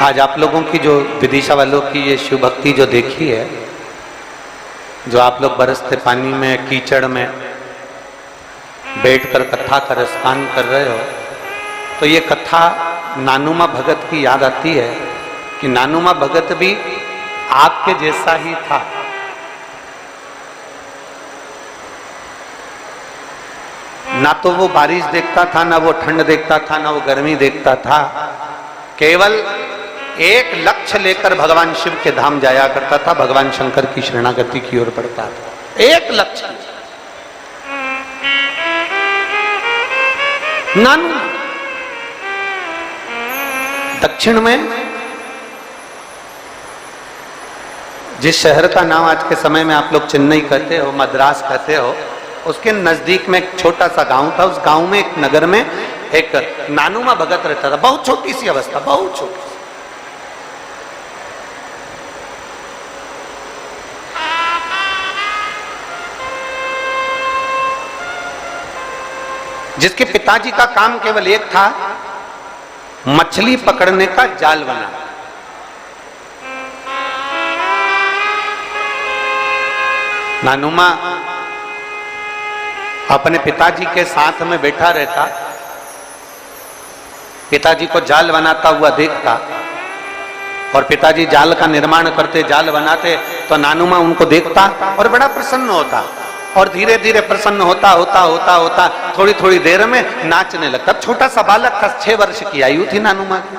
आज आप लोगों की जो विदिशा वालों की ये शिव भक्ति जो देखी है, जो आप लोग बरसते पानी में कीचड़ में बैठकर कथा का रसपान कर रहे हो, तो ये कथा नानुमा भगत की याद आती है कि नानुमा भगत भी आपके जैसा ही था। ना तो वो बारिश देखता था, ना वो ठंड देखता था, ना वो गर्मी देखता था। केवल एक लक्ष्य लेकर भगवान शिव के धाम जाया करता था, भगवान शंकर की शरणागति की ओर बढ़ता था। एक लक्ष्य। नानू दक्षिण में जिस शहर का नाम आज के समय में आप लोग चेन्नई कहते हो, मद्रास कहते हो, उसके नजदीक में एक छोटा सा गांव था। उस गांव में एक नगर में एक नानुमा भगत रहता था। बहुत छोटी सी अवस्था, बहुत छोटी सी। जिसके पिताजी का काम केवल एक था, मछली पकड़ने का जाल बनाना। नानुमा अपने पिताजी के साथ में बैठा रहता, पिताजी को जाल बनाता हुआ देखता, और पिताजी जाल का निर्माण करते, जाल बनाते, तो नानुमा उनको देखता और बड़ा प्रसन्न होता, और धीरे धीरे प्रसन्न होता होता होता होता थोड़ी थोड़ी देर में नाचने लगता। छोटा सा बालक था, 6 वर्ष की आयु थी नानुमा की।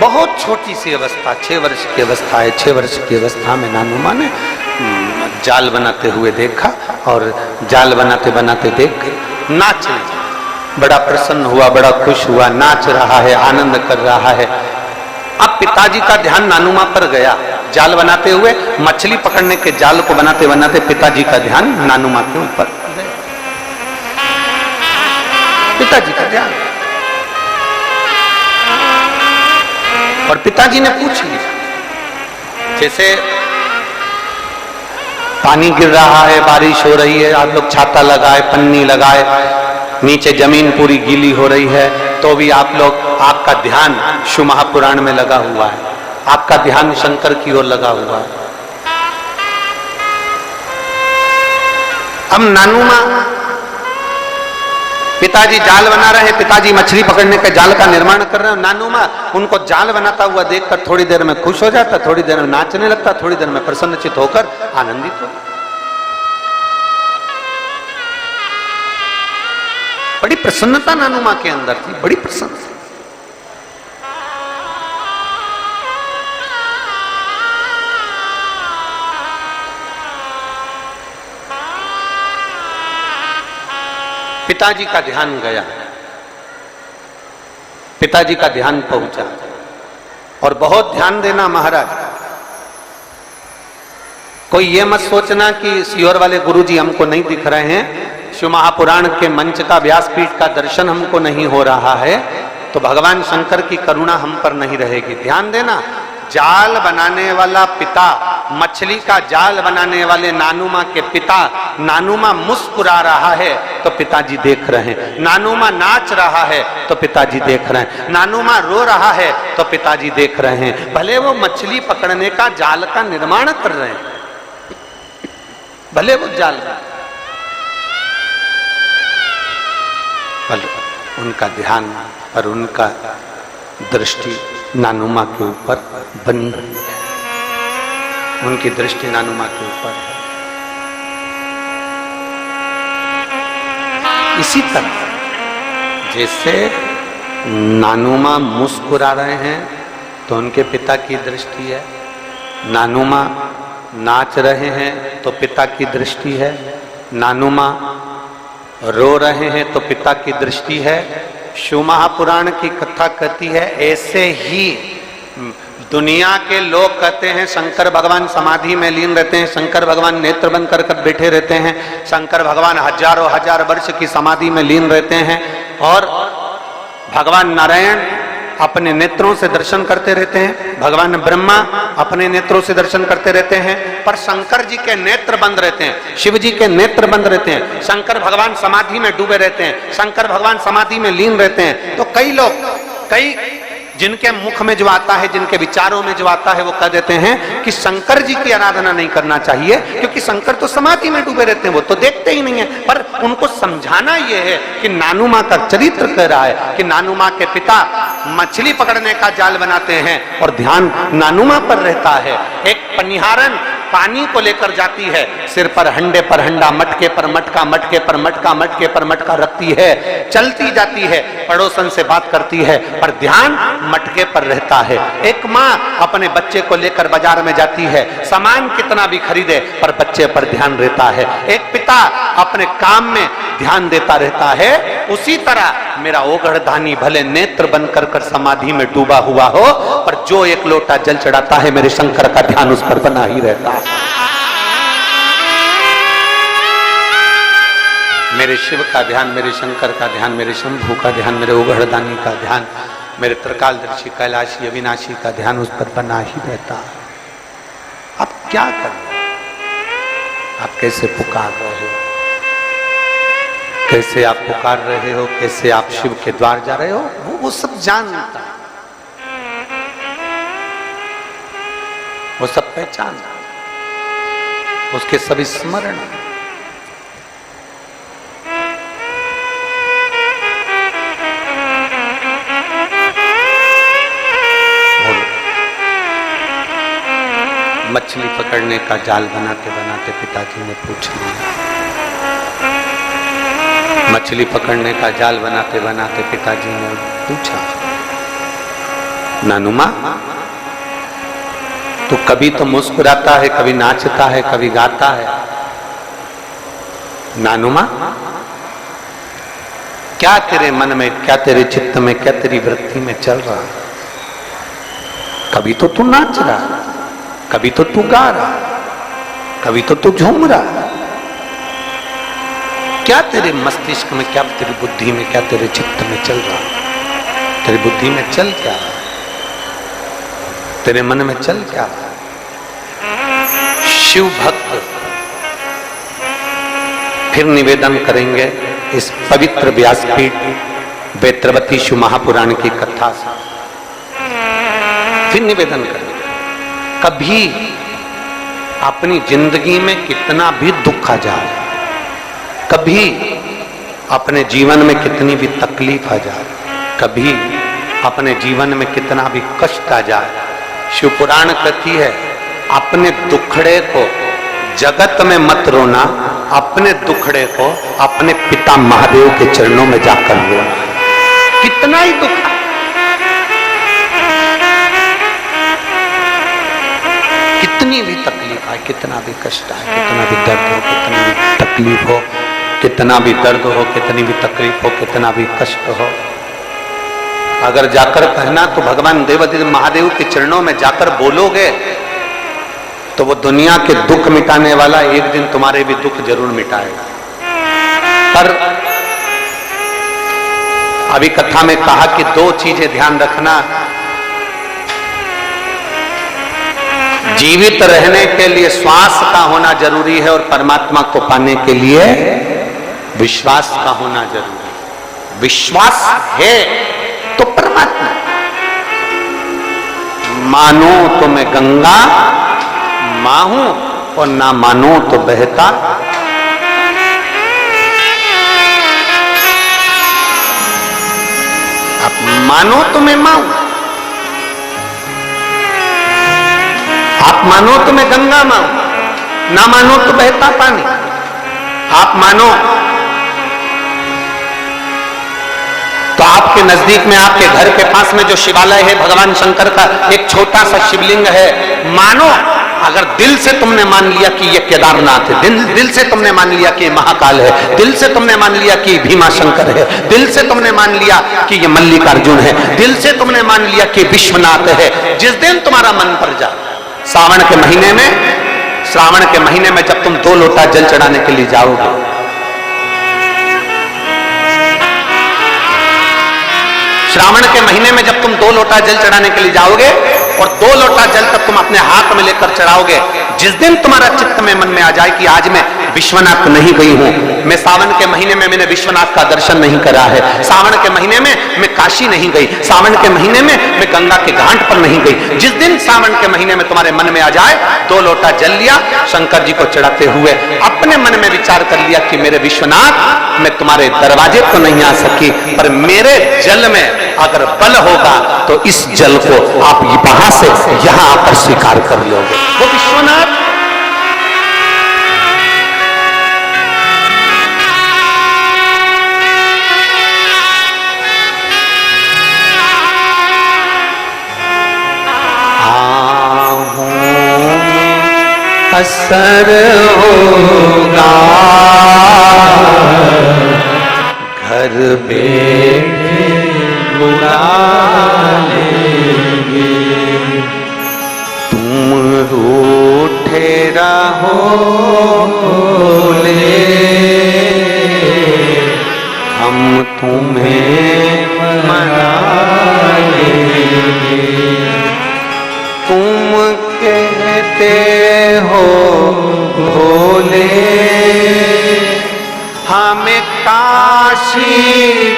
बहुत छोटी सी अवस्था, 6 वर्ष की अवस्था है। 6 वर्ष की अवस्था में नानुमा ने जाल बनाते हुए देखा, और जाल बनाते बनाते देख नाचने, बड़ा प्रसन्न हुआ, बड़ा खुश हुआ, नाच रहा है, आनंद कर रहा है। अब पिताजी का ध्यान नानुमा पर गया। जाल बनाते हुए, मछली पकड़ने के जाल को बनाते बनाते पिताजी का ध्यान नानुमा के ऊपर गया। पिताजी का ध्यान, और पिताजी ने पूछ लिया, जैसे पानी गिर रहा है, बारिश हो रही है, आप लोग छाता लगाए, पन्नी लगाए, नीचे जमीन पूरी गीली हो रही है, तो भी आप लोग, आपका ध्यान शिव महापुराण में लगा हुआ है, आपका ध्यान शंकर की ओर लगा हुआ है। अब नानुमा, पिताजी जाल बना रहे हैं, पिताजी मछली पकड़ने के जाल का निर्माण कर रहे हैं। नानुमा उनको जाल बनाता हुआ देखकर थोड़ी देर में खुश हो जाता, थोड़ी देर में नाचने लगता, थोड़ी देर में प्रसन्नचित होकर आनंदित हो। बड़ी प्रसन्नता नानुमा के अंदर थी, बड़ी प्रसन्नता। पिताजी का ध्यान गया, पिताजी का ध्यान पहुंचा, और बहुत ध्यान देना महाराज। कोई ये मत सोचना कि सियोर वाले गुरुजी हमको नहीं दिख रहे हैं, शिव महापुराण के मंच का, व्यासपीठ का दर्शन हमको नहीं हो रहा है, तो भगवान शंकर की करुणा हम पर नहीं रहेगी। ध्यान देना, जाल बनाने वाला पिता, मछली का जाल बनाने वाले नानुमा के पिता, नानुमा मुस्कुरा रहा है तो पिताजी देख रहे हैं, नानुमा नाच रहा है तो पिताजी देख रहे हैं, नानुमा रो रहा है तो पिताजी देख रहे हैं। भले वो मछली पकड़ने का जाल का निर्माण कर रहे हैं, भले वो जाल, उनका ध्यान और उनका दृष्टि नानुमा के ऊपर बनी हुई है, उनकी दृष्टि नानुमा के ऊपर है। इसी तरह जैसे नानुमा मुस्कुरा रहे हैं तो उनके पिता की दृष्टि है, नानुमा नाच रहे हैं तो पिता की दृष्टि है, नानुमा रो रहे हैं तो पिता की दृष्टि है। शिव महापुराण की कथा कहती है, ऐसे ही दुनिया के लोग कहते हैं शंकर भगवान समाधि में लीन रहते हैं, शंकर भगवान नेत्र बंद कर कर बैठे रहते हैं, शंकर भगवान हजारों हजार वर्ष की समाधि में लीन रहते हैं, और भगवान नारायण अपने नेत्रों से दर्शन करते रहते हैं, भगवान ब्रह्मा अपने नेत्रों से दर्शन करते रहते हैं, पर शंकर जी के नेत्र बंद रहते हैं, शिव जी के नेत्र बंद रहते हैं, शंकर भगवान समाधि में डूबे रहते हैं, शंकर भगवान समाधि में लीन रहते हैं। तो कई लोग, कई जिनके मुख में जो आता है, जिनके विचारों में जो आता है, वो कह देते हैं कि शंकर जी की आराधना नहीं करना चाहिए क्योंकि शंकर तो समाधि में डूबे रहते हैं, वो तो देखते ही नहीं है। पर उनको समझाना यह है कि नानू माँ का चरित्र कह रहा है कि नानू माँ के पिता मछली पकड़ने का जाल बनाते हैं और ध्यान नानू माँ पर रहता है। एक पनिहारन पानी को लेकर जाती है, सिर पर हंडे पर हंडा, मटके पर मटका, मटके पर मटका, मटके पर मटका रखती है, चलती जाती है, पड़ोसन से बात करती है, पर ध्यान मटके पर रहता है। एक माँ अपने बच्चे को लेकर बाजार में जाती है, सामान कितना भी खरीदे पर बच्चे पर ध्यान रहता है। एक पिता अपने काम में ध्यान देता रहता है। उसी तरह मेरा ओगढ़धानी भले नेत्र बंद कर कर समाधि में डूबा हुआ हो, पर जो एक लोटा जल चढ़ाता है मेरे शंकर का ध्यान उस पर बना ही रहता है। मेरे शिव का ध्यान, मेरे शंकर का ध्यान, मेरे शंभू का ध्यान, मेरे ओगढ़दानी का ध्यान, मेरे त्रिकालदर्शी कैलाशी अविनाशी का ध्यान उस पर बना ही रहता है। आप क्या कर रहे हो? आप कैसे पुकार रहे हो? कैसे आप पुकार रहे हो? कैसे आप शिव के द्वार जा रहे हो? वो सब जानता है, वो सब पहचानता है, उसके सभी स्मरण। मछली पकड़ने का जाल बनाते बनाते पिताजी ने पूछ लिया, मछली पकड़ने का जाल बनाते बनाते पिताजी ने पूछा, नानू माँ तो कभी तो मुस्कुराता है, कभी नाचता है, कभी गाता है, नानू माँ क्या तेरे मन में, क्या तेरे चित्त में, क्या तेरी वृत्ति में चल रहा? कभी तो तू नाच रहा, कभी तो तू गा रहा, कभी तो तू झूम रहा। क्या तेरे मस्तिष्क में, क्या तेरी बुद्धि में, क्या तेरे चित्त में चल रहा? तेरी बुद्धि में चल क्या रहा? तेरे मन में चल क्या रहा? शिव भक्त फिर निवेदन करेंगे इस पवित्र व्यासपीठ वेत्रवती शिव महापुराण की कथा से। फिर निवेदन करेंगे, कभी अपनी जिंदगी में कितना भी दुख आ जाए, कभी अपने जीवन में कितनी भी तकलीफ आ जाए, कभी अपने जीवन में कितना भी कष्ट आ जाए, शिव पुराण कहती है अपने दुखड़े को जगत में मत रोना, अपने दुखड़े को अपने पिता महादेव के चरणों में जाकर रोना। कितना ही दुख, कितनी भी तकलीफ आए, कितना भी कष्ट आए, कितना भी दर्द हो, कितनी भी तकलीफ हो, कितना भी दर्द हो, कितनी भी तकलीफ हो, कितना भी कष्ट हो, अगर जाकर कहना तो भगवान देवाधिदेव महादेव के चरणों में जाकर बोलोगे तो वो दुनिया के दुख मिटाने वाला एक दिन तुम्हारे भी दुख जरूर मिटाएगा। पर अभी कथा में कहा कि दो चीजें ध्यान रखना, जीवित रहने के लिए श्वास का होना जरूरी है और परमात्मा को पाने के लिए विश्वास का होना जरूरी है। विश्वास है तो परमात्मा, मानो तो मैं गंगा मां हूं और ना मानो तो बहता। आप मानो तो मैं मां हूं, आप मानो तो मैं गंगा मां हूं, ना मानो तो बहता पानी। आप मानो तो आपके नजदीक में, आपके घर के पास में जो शिवालय है भगवान शंकर का, एक छोटा सा शिवलिंग है। मानो अगर दिल से तुमने मान लिया कि ये केदारनाथ है, दिल से तुमने मान लिया कि ये महाकाल है, दिल से तुमने मान लिया कि भीमा शंकर है, दिल से तुमने मान लिया कि ये मल्लिकार्जुन है, दिल से तुमने मान लिया कि विश्वनाथ है। जिस दिन तुम्हारा मन पर जाए, श्रावण के महीने में जब तुम 2 लोटा जल चढ़ाने के लिए जाओगे, श्रावण के महीने में जब तुम 2 लोटा जल चढ़ाने के लिए जाओगे और 2 लोटा जल तक तुम अपने हाथ में लेकर चढ़ाओगे, जिस दिन तुम्हारा चित्त में मन में आ जाए कि आज मैं विश्वनाथ नहीं गई हूं, मैं सावन के महीने में मैंने विश्वनाथ का दर्शन नहीं करा है, सावन के महीने में मैं काशी नहीं गई, सावन के महीने में मैं गंगा के घाट पर नहीं गई, जिस दिन सावन के महीने में तुम्हारे मन में आ जाए 2 लोटा जल लिया, शंकर जी को चढ़ाते हुए अपने मन में विचार कर लिया कि मेरे विश्वनाथ मैं तुम्हारे दरवाजे तो नहीं आ सकी, पर मेरे जल में अगर बल होगा तो इस जल को आप वहां से यहां आकर स्वीकार कर लोगे। वो विश्वनाथ असर होगा घर बैठे बुला लेंगे, तुम रूठे रहोगे हम तुम्हें मना लेंगे, तुम कहते हो भोले हमें काशी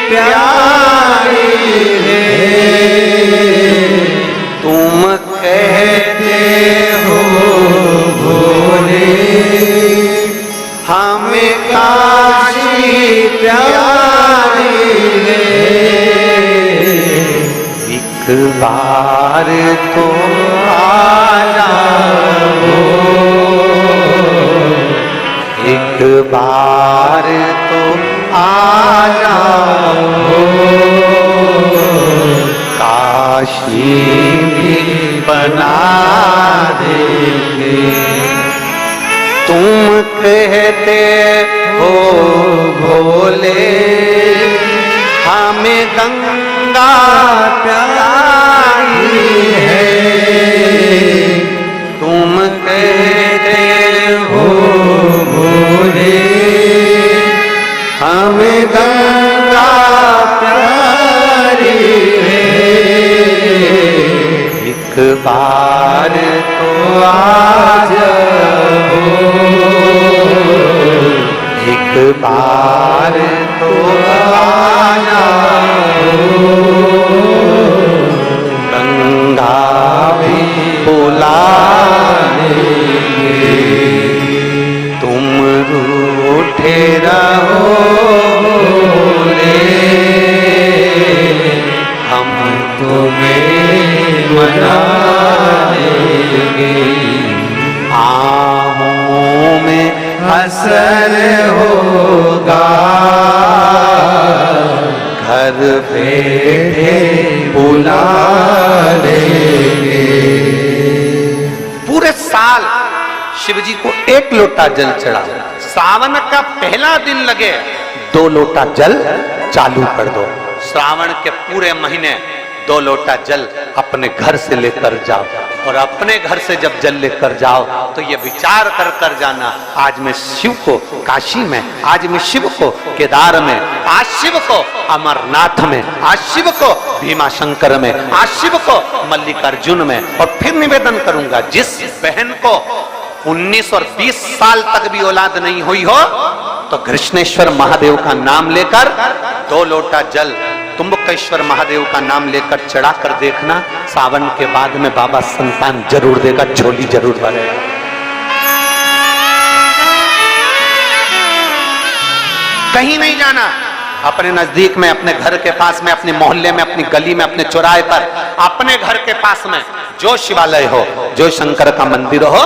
प्यारी है, तुम कहते हो भोले हमें काशी प्यारी है, एक बार तो आ जाओ, एक बार तो आ जाओ, काशी भी बना देंगे, तुम कहते हो भोले हमें गंगा प्यारी है, तुम कहते हो भोले हमें गंगा प्यारी है, एक बार तो आ जाओ, एक बार तो आ जाओ, गंगा भी बुला लेंगे, तुम रूठे रहोगे हम तुम्हें मना लेंगे, आहों में असर होगा घर बैठे बुला लेंगे। पूरे साल शिव जी को 1 लोटा जल चढ़ा, सावन का पहला दिन लगे 2 लोटा जल चालू कर दो, श्रावण के पूरे महीने 2 लोटा जल अपने घर से लेकर जाओ, और अपने घर से जब जल लेकर जाओ तो ये विचार कर कर जाना, आज मैं शिव को काशी में, आज मैं शिव को केदार में, आज शिव को अमरनाथ में, आज शिव को भीमा शंकर में, आज शिव को मल्लिकार्जुन में, और फिर निवेदन करूंगा जिस बहन को 19 और 20 साल तक भी औलाद नहीं हुई हो तो कृष्णेश्वर महादेव का नाम लेकर 2 लोटा जल तुम्बकेश्वर महादेव का नाम लेकर चढ़ा कर देखना, सावन के बाद में बाबा संतान जरूर देगा, झोली जरूर भरेगा। कहीं नहीं जाना, अपने नजदीक में, अपने घर के पास में, अपने मोहल्ले में, अपनी गली में, अपने चौराहे पर, अपने घर के पास में जो शिवालय हो, जो शंकर का मंदिर हो,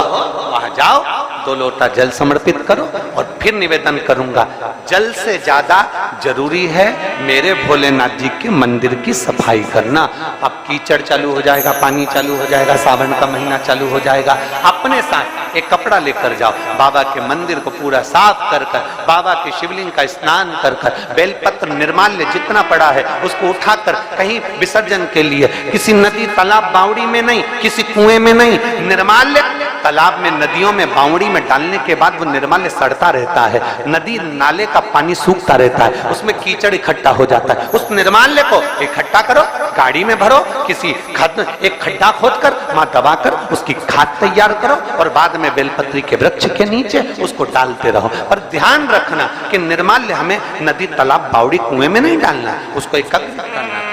वहां जाओ, 2 लोटा जल समर्पित करो, और फिर निवेदन करूंगा जल से ज्यादा जरूरी है मेरे भोलेनाथ जी के मंदिर की सफाई करना। अब कीचड़ चालू हो जाएगा, पानी चालू हो जाएगा, सावन का महीना चालू हो जाएगा, अपने साथ एक कपड़ा लेकर जाओ, बाबा के मंदिर को पूरा साफ कर कर, बाबा के शिवलिंग का स्नान कर कर, बेलपत्र निर्माल्य जितना पड़ा है उसको उठाकर कहीं विसर्जन के लिए, किसी नदी तालाब बावड़ी में नहीं, किसी कुएं में नहीं, निर्माल्य तालाब में, नदियों में, बावड़ी में डालने के बाद वो निर्माल्य सड़ता रहता रहता है, नदी नाले का पानी सूखता रहता है, उसमें कीचड़ इकट्ठा हो जाता है। उस निर्माल्य को इकट्ठा करो, गाड़ी में भरो, किसी एक खड्डा खोदकर वहां दबाकर उसकी खाद तैयार करो और बाद में बेलपत्री के वृक्ष के नीचे उसको डालते रहो। पर ध्यान रखना कि निर्माल्य हमें नदी, तालाब, बावड़ी, कुएं में नहीं डालना, उसको एकत्रित करना है।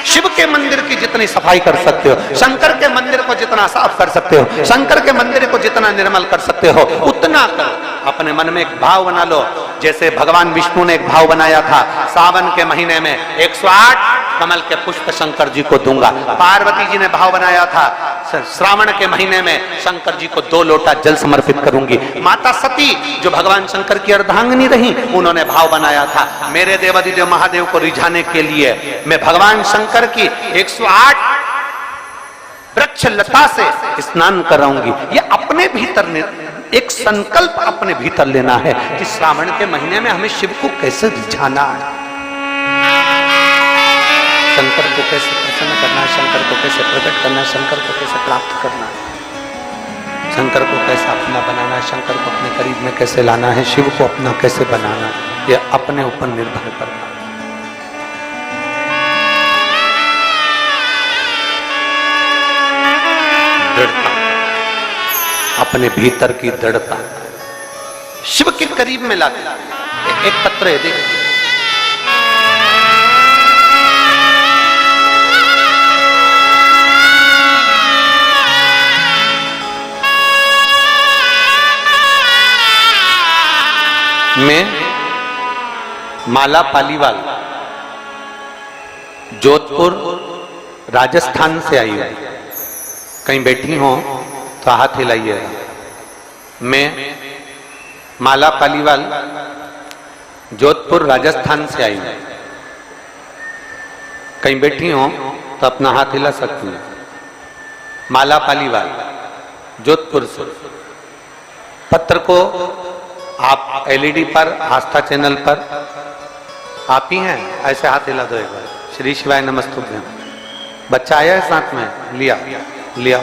शिव के मंदिर की जितनी सफाई कर सकते हो, शंकर के मंदिर को जितना साफ कर सकते हो, शंकर के मंदिर को जितना निर्मल कर सकते हो, उतना करो। अपने मन में एक भाव बना लो, जैसे भगवान विष्णु ने एक भाव बनाया था, सावन के महीने में 108 कमल के पुष्प शंकर जी को दूंगा। पार्वती जी ने भाव बनाया था, श्रावण के महीने में शंकर जी को 2 लोटा जल समर्पित करूंगी। माता सती जो भगवान शंकर की अर्धांगिनी रही, उन्होंने भाव बनाया था, मेरे देवादिदेव महादेव को रिझाने के लिए मैं भगवान शंकर की 108 वृक्ष लता से स्नान कराऊंगी। ये अपने भीतर एक संकल्प अपने भीतर लेना है कि श्रावण के महीने में हमें शिव को कैसे रिझाना है, शंकर को कैसे प्रसन्न करना है, शंकर को कैसे प्रकट करना है, शंकर को कैसे प्राप्त करना है, शंकर को कैसे अपना बनाना है, शंकर को अपने करीब में कैसे लाना है, शिव को अपना कैसे बनाना है, यह अपने ऊपर निर्भर करता है। दृढ़ता, अपने भीतर की दृढ़ता शिव के करीब में लाती। एक पत्र है, देखिए, मैं माला पालीवाल जोधपुर राजस्थान से आई हूं। कहीं बैठी हो तो हाथ हिलाइएगा। मैं माला पालीवाल जोधपुर राजस्थान से आई हूं। कहीं बैठी हो तो अपना हाथ हिला सकती हूँ। माला पालीवाल जोधपुर से। पत्र को आप एलईडी पर, आस्था चैनल पर आप ही हैं, ऐसे हाथ हिला दो एक बार। श्री शिवाय नमस्तुभ्यं। बच्चा आया है साथ में, लिया लिया।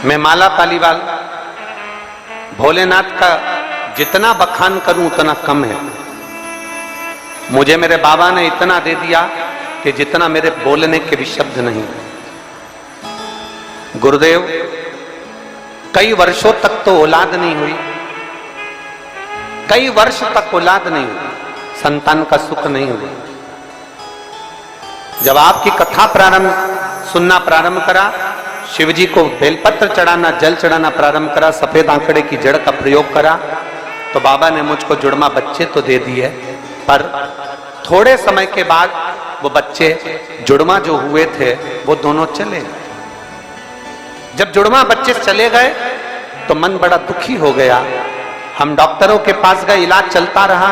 मैं माला पालीवाल भोलेनाथ का जितना बखान करूं उतना कम है। मुझे मेरे बाबा ने इतना दे दिया कि जितना मेरे बोलने के भी शब्द नहीं। गुरुदेव कई वर्षों तक तो औलाद नहीं हुई, कई वर्ष तक औलाद नहीं हुई, संतान का सुख नहीं हुआ। जब आपकी कथा सुनना प्रारंभ करा, शिव जी को बेलपत्र चढ़ाना, जल चढ़ाना प्रारंभ करा, सफेद आंकड़े की जड़ का प्रयोग करा, तो बाबा ने मुझको जुड़मा बच्चे तो दे दिए, पर थोड़े समय के बाद वो बच्चे जुड़मा जो हुए थे वो दोनों चले। जब जुड़मा बच्चे चले गए तो मन बड़ा दुखी हो गया। हम डॉक्टरों के पास गए, इलाज चलता रहा।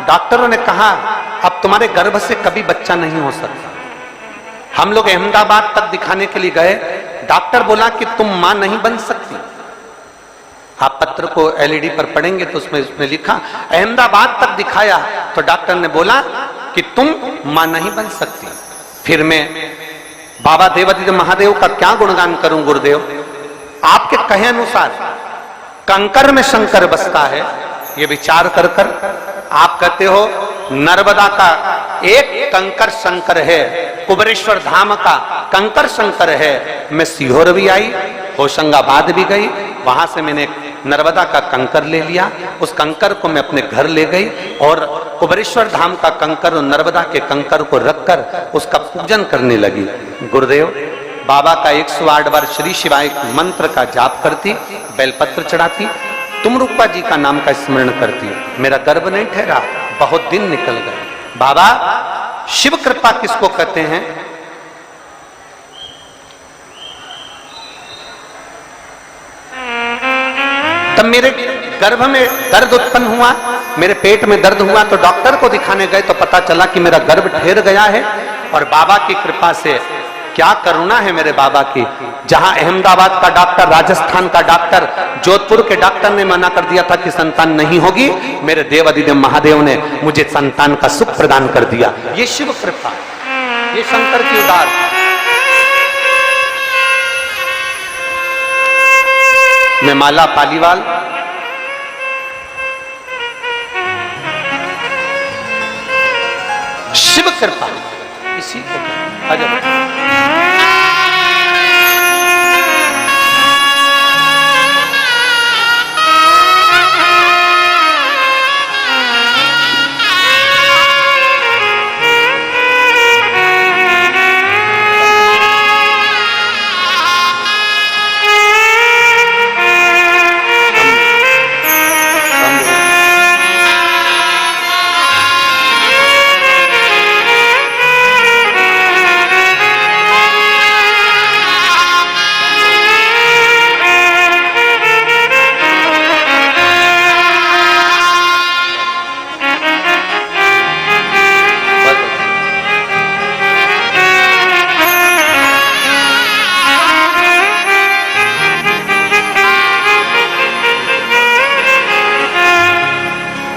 डॉक्टरों ने कहा अब तुम्हारे गर्भ से कभी बच्चा नहीं हो सकता। हम लोग अहमदाबाद तक दिखाने के लिए गए, डॉक्टर बोला कि तुम मां नहीं बन सकती। आप पत्र को एलईडी पर पढ़ेंगे तो उसमें लिखा, अहमदाबाद तक दिखाया तो डॉक्टर ने बोला कि तुम मां नहीं बन सकती। फिर मैं बाबा देवादिदेव महादेव का क्या गुणगान करूं गुरुदेव। आपके कहे अनुसार कंकर में शंकर बसता है, ये विचार कर कर आप कहते हो नर्मदा का एक कंकर शंकर है, कुबरेश्वर धाम का कंकर शंकर है। मैं सीहोर भी आई, होशंगाबाद भी गई, वहां से मैंने नर्मदा का कंकर ले लिया। उस कंकर को मैं अपने घर ले गई और कुबरेश्वर धाम का कंकर और नर्मदा के कंकर को रखकर उसका पूजन करने लगी। गुरुदेव बाबा का 108 बार श्री शिवाय मंत्र का जाप करती, बेलपत्र चढ़ाती, तुम रूपा जी का नाम का स्मरण करती। मेरा गर्भ नहीं ठहरा, बहुत दिन निकल गए। बाबा शिव कृपा किसको कहते हैं? तब मेरे गर्भ में दर्द उत्पन्न हुआ, मेरे पेट में दर्द हुआ, तो डॉक्टर को दिखाने गए तो पता चला कि मेरा गर्भ ठहर गया है। और बाबा की कृपा से क्या करुणा है मेरे बाबा की, जहां अहमदाबाद का डॉक्टर, राजस्थान का डॉक्टर, जोधपुर के डॉक्टर ने मना कर दिया था कि संतान नहीं होगी, मेरे देवादिदेव महादेव ने मुझे संतान का सुख प्रदान कर दिया। ये शिव कृपा, ये शंकर की उदार। मैं माला पालीवाल शिव कृपा इसी को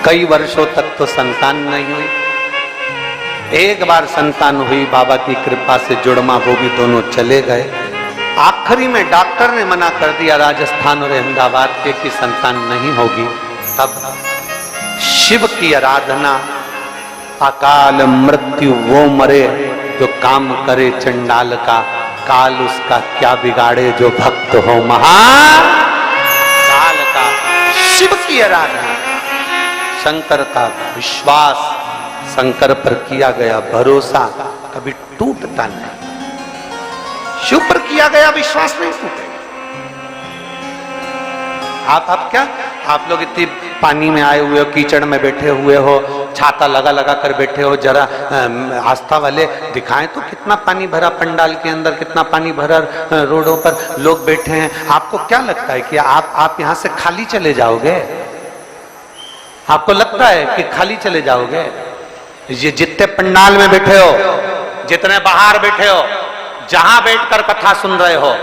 कई वर्षों तक तो संतान नहीं हुई। एक बार संतान हुई, बाबा की कृपा से जुड़मा वो भी दोनों चले गए। आखिरी में डॉक्टर ने मना कर दिया राजस्थान और अहमदाबाद के कि संतान नहीं होगी। तब शिव की आराधना, अकाल मृत्यु वो मरे जो काम करे चंडाल का, काल उसका क्या बिगाड़े जो भक्त हो महाकाल का। शिव की आराधना, शंकर का विश्वास, शंकर पर किया गया भरोसा कभी टूटता नहीं। शिव पर किया गया विश्वास नहीं टूटेगा। आप क्या, आप लोग इतनी पानी में आए हुए हो, कीचड़ में बैठे हुए हो, छाता लगा लगा कर बैठे हो, जरा आस्था वाले दिखाएं तो कितना पानी भरा पंडाल के अंदर, कितना पानी भरा रोडों पर लोग बैठे हैं। आपको क्या लगता है कि आप यहां से खाली चले जाओगे? आपको लगता है कि खाली चले जाओगे? ये जितने पंडाल में बैठे हो, जितने बाहर बैठे हो, जहां बैठकर कथा सुन रहे हो,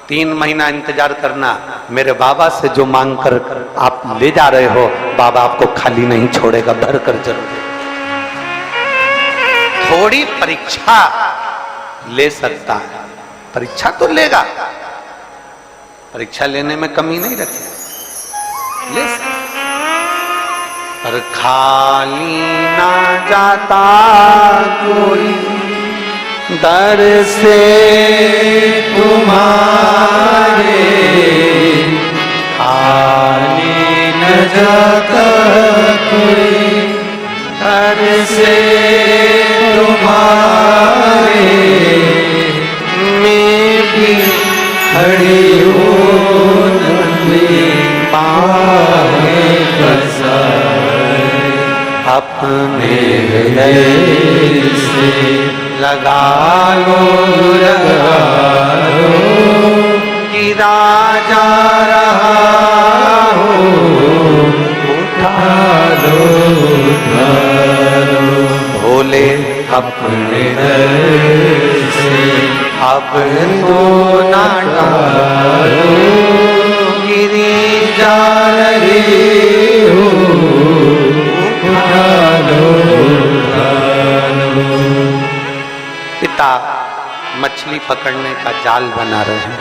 3 महीना इंतजार करना। मेरे बाबा से जो मांग कर आप ले जा रहे हो, बाबा आपको खाली नहीं छोड़ेगा, भर कर जरूर। थोड़ी परीक्षा ले सकता है, परीक्षा तो लेगा, परीक्षा लेने में कमी नहीं रखे, ले सकता, पर खाली ना जाता कोई दर से तुम्हारे, खाली न जाता कोई दर से तुम्हारे, मैं भी खड़ी हूँ नंदी पाए अपने हृदय से लगा लो गिरा जा रहा हो, उठा लो भोले अपने हृदय से, अब तो ना टालो गिरी जा रही हो, पिता मछली पकड़ने का जाल बना रहे हैं।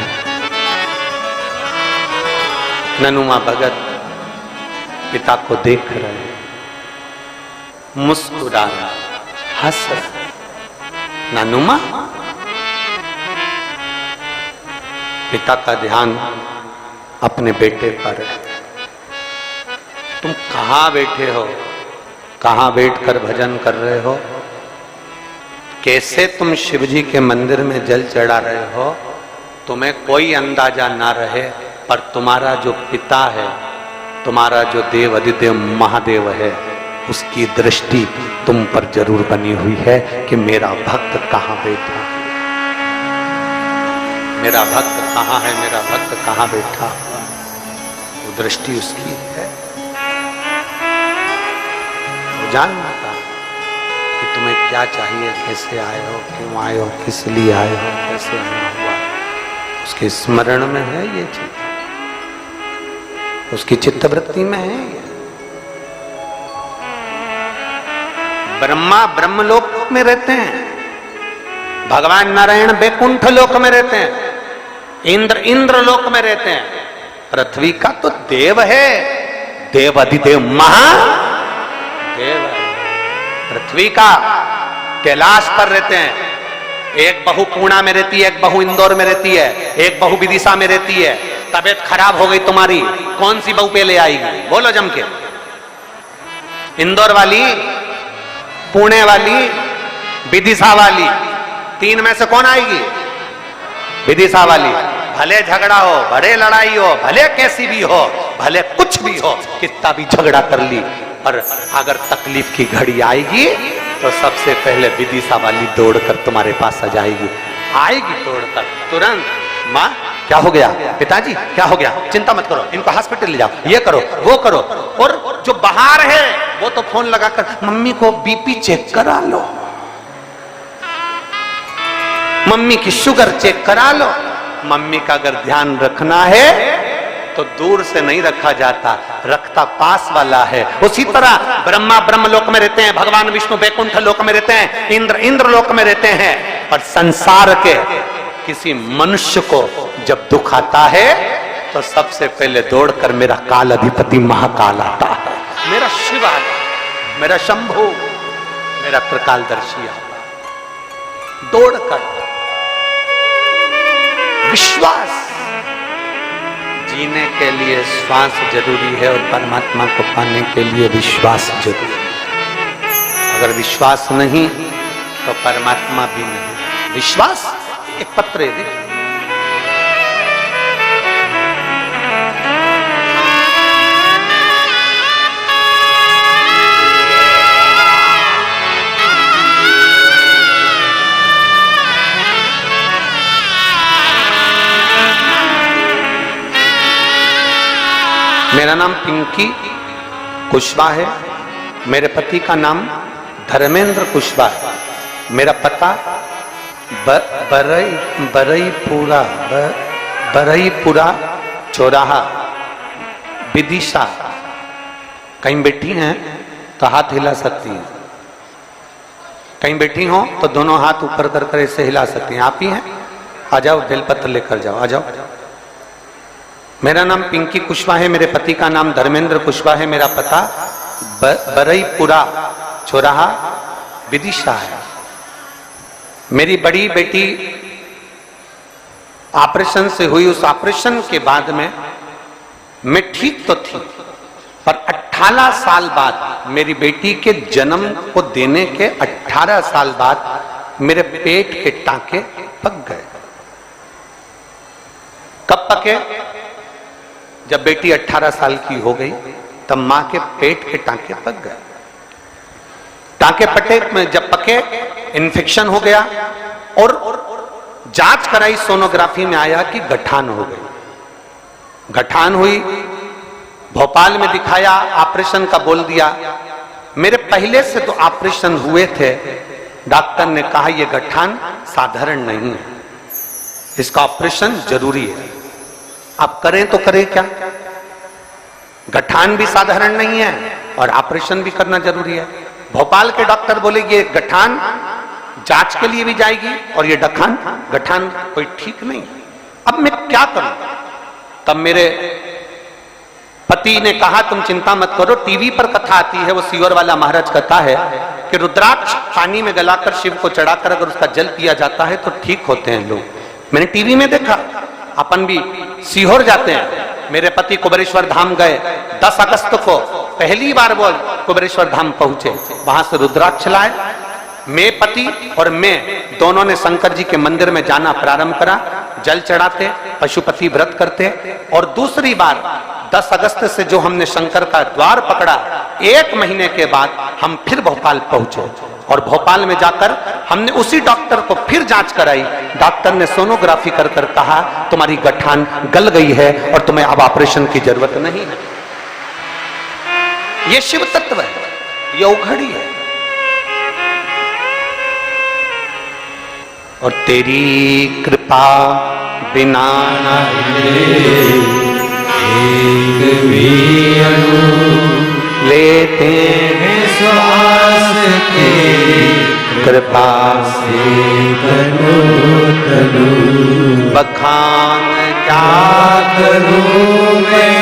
ननुमा भगत पिता को देख रहे हैं, मुस्कुरा रहा, हंस रहा। ननुमा, पिता का ध्यान अपने बेटे पर है। तुम कहां बैठे हो, कहां बैठकर भजन कर रहे हो, कैसे तुम शिवजी के मंदिर में जल चढ़ा रहे हो, तुम्हें कोई अंदाजा ना रहे, पर तुम्हारा जो पिता है, तुम्हारा जो देव अधिदेव महादेव है, उसकी दृष्टि तुम पर जरूर बनी हुई है कि मेरा भक्त कहां बैठा, मेरा भक्त कहां है, मेरा भक्त कहां बैठा। वो दृष्टि उसकी है। वो जानना था कि तुम्हें क्या चाहिए, कैसे आए हो, क्यों आए हो, किस लिए आए हो, कैसे आना हुआ, उसके स्मरण में है ये चीज, उसकी चित्तवृत्ति में है ये। ब्रह्मा ब्रह्मलोक में रहते हैं, भगवान नारायण बैकुंठ लोक में रहते हैं, इंद्र इंद्र लोक में रहते हैं, पृथ्वी का तो देव है, देव अधिदेव महादेव है। पृथ्वी का कैलाश पर रहते हैं। एक बहू पूर्णा में रहती है, एक बहू इंदौर में रहती है, एक बहू विदिशा में रहती है। तबीयत खराब हो गई तुम्हारी, कौन सी बहू पहले आएगी? बोलो जम के। इंदौर वाली, पुणे वाली, विदिशा वाली, तीन में से कौन आएगी? विदिशा वाली। भले झगड़ा हो, भले लड़ाई हो, भले कैसी भी हो, भले कुछ भी हो, कितना भी झगड़ा कर ली, और अगर तकलीफ की घड़ी आएगी तो सबसे पहले विदिशा वाली दौड़कर तुम्हारे पास आ जाएगी। आएगी दौड़कर तुरंत, माँ क्या हो गया, पिताजी क्या हो गया, चिंता मत करो, इनको हॉस्पिटल ले जाओ, ये करो वो करो। और जो बाहर है वो तो फोन लगाकर मम्मी को बीपी चेक करा लो, मम्मी की शुगर चेक करा लो। मम्मी का अगर ध्यान रखना है तो दूर से नहीं रखा जाता, रखता पास वाला है। उसी तरह ब्रह्मा ब्रह्म लोक में रहते हैं, भगवान विष्णु बैकुंठ लोक में रहते हैं, इंद्र इंद्र लोक में रहते हैं। और संसार के किसी मनुष्य को जब दुख आता है तो सबसे पहले दौड़कर मेरा काल अधिपति महाकाल आता है, मेरा शिव आता है, मेरा शंभु, मेरा त्रिकालदर्शी आता है। दौड़कर विश्वास, जीने के लिए श्वास जरूरी है और परमात्मा को पाने के लिए विश्वास जरूरी है। अगर विश्वास नहीं तो परमात्मा भी नहीं। विश्वास एक पत्र है, देखिए मेरा नाम पिंकी कुशवाहा है, मेरे पति का नाम धर्मेंद्र कुशवाहा है। मेरा पता बरईपुरा चौराहा विदिशा। कहीं बैठी हैं तो हाथ हिला सकती हैं, कहीं बैठी हो तो दोनों हाथ ऊपर कर कर ऐसे हिला सकती हैं। आप ही हैं, आ जाओ, बेलपत्र लेकर जाओ, आ जाओ। मेरा नाम पिंकी कुशवाहा है, मेरे पति का नाम धर्मेंद्र कुशवाहा है। मेरा पता बरईपुरा चौराहा विदिशा है। मेरी बड़ी बेटी ऑपरेशन से हुई, उस ऑपरेशन के बाद में मैं ठीक तो थी, पर 18 साल बाद, मेरी बेटी के जन्म को देने के 18 साल बाद मेरे पेट के टांके पक गए। कब पके? जब बेटी 18 साल की हो गई तब मां के पेट के टांके पक गए। टांके पटे, जब पके इन्फेक्शन हो गया और जांच कराई, सोनोग्राफी में आया कि गठान हो गई। गठान हुई, भोपाल में दिखाया, ऑपरेशन का बोल दिया। मेरे पहले से तो ऑपरेशन हुए थे, डॉक्टर ने कहा यह गठान साधारण नहीं है, इसका ऑपरेशन जरूरी है। आप करें तो करें क्या? गठान भी साधारण नहीं है और ऑपरेशन भी करना जरूरी है। भोपाल के डॉक्टर बोले ये गठान जांच के लिए भी जाएगी और ये गठान कोई ठीक नहीं। अब मैं क्या करूं? तब मेरे पति ने कहा तुम चिंता मत करो, टीवी पर कथा आती है, वो सीवर वाला महाराज कथा है कि रुद्राक्ष पानी में गलाकर शिव को चढ़ाकर अगर उसका जल पिया जाता है तो ठीक होते हैं लोग। मैंने टीवी में देखा, अपन भी सीहोर जाते हैं। मेरे पति कुबेरेश्वर धाम गए 10 अगस्त को, पहली बार वो कुबेरेश्वर धाम पहुंचे, वहां से रुद्राक्ष लाए। मैं पति और मैं दोनों ने शंकर जी के मंदिर में जाना प्रारंभ करा, जल चढ़ाते, पशुपति व्रत करते। और दूसरी बार 10 अगस्त से जो हमने शंकर का द्वार पकड़ा, 1 महीने के बाद हम फिर भोपाल पहुंचे और भोपाल में जाकर हमने उसी डॉक्टर को फिर जांच कराई। डॉक्टर ने सोनोग्राफी कर कर कहा तुम्हारी गठान गल गई है और तुम्हें अब ऑपरेशन की जरूरत नहीं है। ये शिव तत्व है, ये उघड़ी है। और तेरी कृपा बिना लेते हैं श्वास के, कृपा से तनु बखान क्या करूं मैं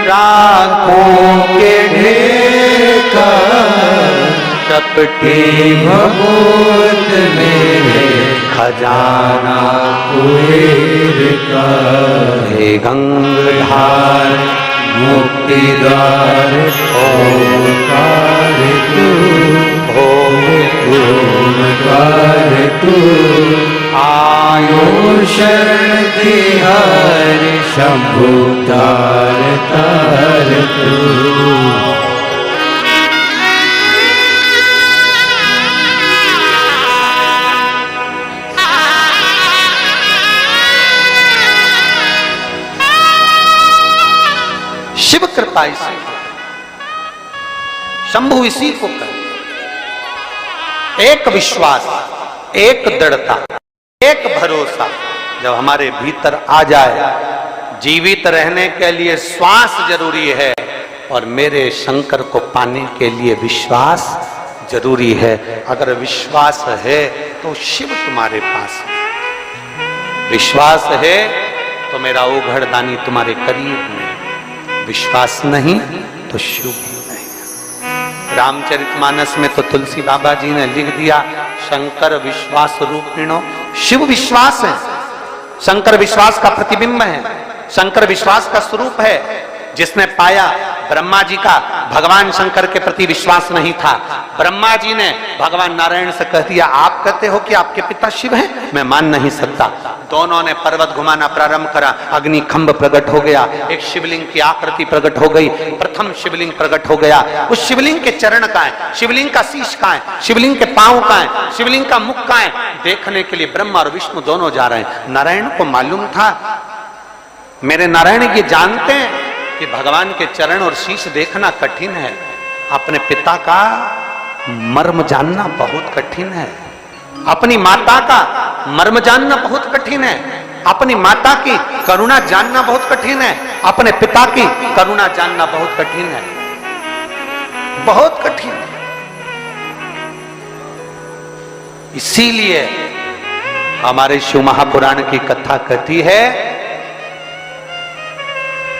राखों के ढेर का, कपटी भभूत में खजाना कुबेर का। हे गंगाधार मुक्ति द्वार ओंकार तू, ओंकार तू। आयो शरण तिहारी शंभु तार तार तू। शिव कृपा इसी को, शंभु इसी को कर। एक विश्वास, एक दृढ़ता, एक भरोसा जब हमारे भीतर आ जाए, जीवित रहने के लिए श्वास जरूरी है और मेरे शंकर को पाने के लिए विश्वास जरूरी है। अगर विश्वास है तो शिव तुम्हारे पास है, विश्वास है तो मेरा ओघड़दानी तुम्हारे करीब में, विश्वास नहीं तो शिव भी नहीं। रामचरितमानस में तो तुलसी बाबा जी ने लिख दिया, शंकर विश्वास रूपिणो। शिव विश्वास है, शंकर विश्वास का प्रतिबिंब है, शंकर विश्वास का स्वरूप है। जिसने पाया, ब्रह्मा जी का भगवान शंकर के प्रति विश्वास नहीं था। ब्रह्मा जी ने भगवान नारायण से कह दिया, आप कहते हो कि आपके पिता शिव हैं, मैं मान नहीं सकता। दोनों ने पर्वत घुमाना प्रारंभ करा, अग्नि खंभ प्रकट हो गया, एक शिवलिंग की आकृति प्रकट हो गई, प्रथम शिवलिंग प्रकट हो गया। उस शिवलिंग के चरण का है, शिवलिंग का शीश का है, शिवलिंग के पांव का है, शिवलिंग का मुख का है। देखने के लिए ब्रह्मा और विष्णु दोनों जा रहे हैं। नारायण को मालूम था, मेरे नारायण ये जानते हैं कि भगवान के चरण और शीश देखना कठिन है, अपने पिता का मर्म जानना बहुत कठिन है, अपनी माता का मर्म जानना बहुत कठिन है, अपनी माता की करुणा जानना बहुत कठिन है, अपने पिता की करुणा जानना बहुत कठिन है, बहुत कठिन है। इसीलिए हमारे शिव महापुराण की कथा कहती है,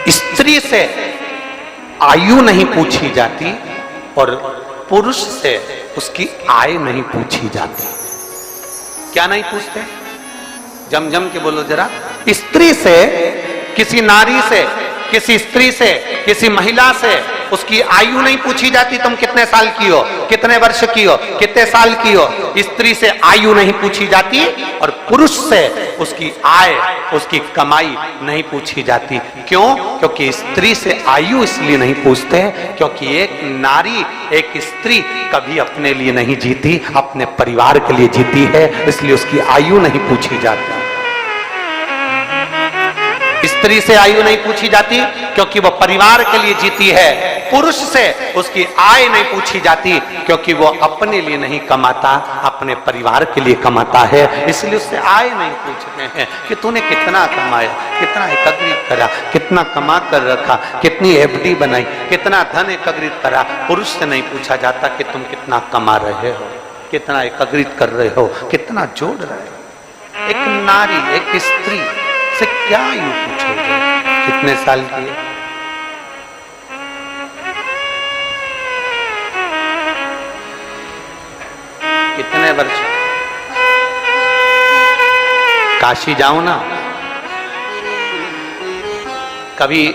स्त्री से आयु नहीं पूछी जाती और पुरुष से उसकी आय नहीं पूछी जाती। क्या नहीं पूछते? जम जम के बोलो जरा। स्त्री से, किसी नारी से, किसी स्त्री से, किसी महिला से उसकी आयु नहीं पूछी जाती, तुम कितने साल की हो, कितने वर्ष की हो, कितने साल की हो। स्त्री से आयु नहीं पूछी जाती और पुरुष से उसकी आय, उसकी कमाई नहीं पूछी जाती। क्यों? क्योंकि स्त्री से आयु इसलिए नहीं पूछते हैं क्योंकि एक नारी, एक स्त्री कभी अपने लिए नहीं जीती, अपने परिवार के लिए जीती है, इसलिए उसकी आयु नहीं पूछी जाती। स्त्री से आयु नहीं पूछी जाती क्योंकि वह परिवार के लिए जीती है। पुरुष से उसकी आय नहीं पूछी जाती क्योंकि वो अपने लिए नहीं कमाता, अपने परिवार के लिए कमाता है, इसलिए उससे आय नहीं पूछते हैं कि तूने कितना कमाया, कितना एकत्रित करा, कितना कमा कर रखा, कितनी एफडी बनाई, कितना धन एकत्रित करा। पुरुष से नहीं पूछा जाता कि तुम कितना कमा रहे हो, कितना एकत्रित कर रहे हो, कितना जोड़ रहे हो। एक नारी, एक स्त्री से क्या यूं पूछोगे कितने साल की है? कितने वर्ष? काशी जाओ ना, कभी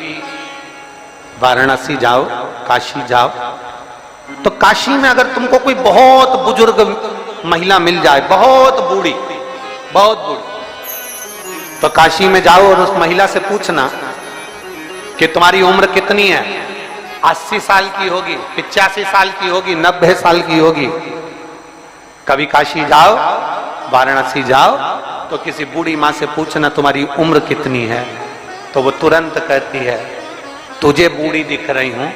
वाराणसी जाओ, काशी जाओ, तो काशी में अगर तुमको कोई बहुत बुजुर्ग महिला मिल जाए, बहुत बूढ़ी, बहुत बूढ़ी, तो काशी में जाओ और उस महिला से पूछना कि तुम्हारी उम्र कितनी है। 80 साल की होगी, 85 साल की होगी, 90 साल की होगी। कभी काशी जाओ, वाराणसी जाओ, तो किसी बूढ़ी माँ से पूछना तुम्हारी उम्र कितनी है, तो वो तुरंत कहती है तुझे बूढ़ी दिख रही हूं,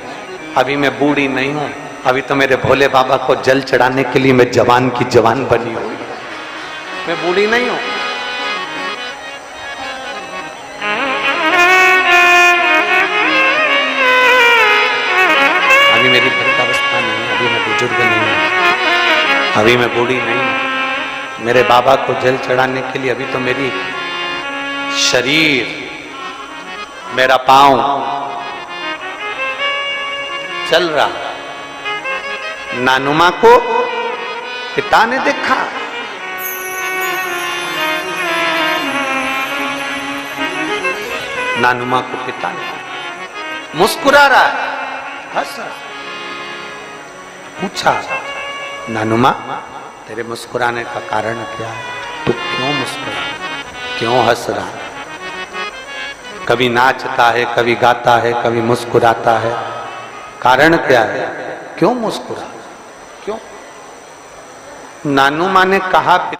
अभी मैं बूढ़ी नहीं हूं, अभी तो मेरे भोले बाबा को जल चढ़ाने के लिए मैं जवान की जवान बनी हुई, मैं बूढ़ी नहीं हूं। अभी मेरी वृद्धावस्था नहीं, अभी मैं बुजुर्ग नहीं हूं, अभी मैं बूढ़ी नहीं हूं, मेरे बाबा को जल चढ़ाने के लिए अभी तो मेरी शरीर मेरा पांव चल रहा। नानुमा को पिता ने देखा, नानुमा को पिता ने मुस्कुरा रहा है, हंस रहा। पूछा, नानुमा तेरे मुस्कुराने का कारण क्या है? तू क्यों मुस्कुरा, क्यों हंस रहा? कभी नाचता है, कभी गाता है, कभी मुस्कुराता है, कारण क्या है? क्यों मुस्कुरा, क्यों? नानुमा ने कहा,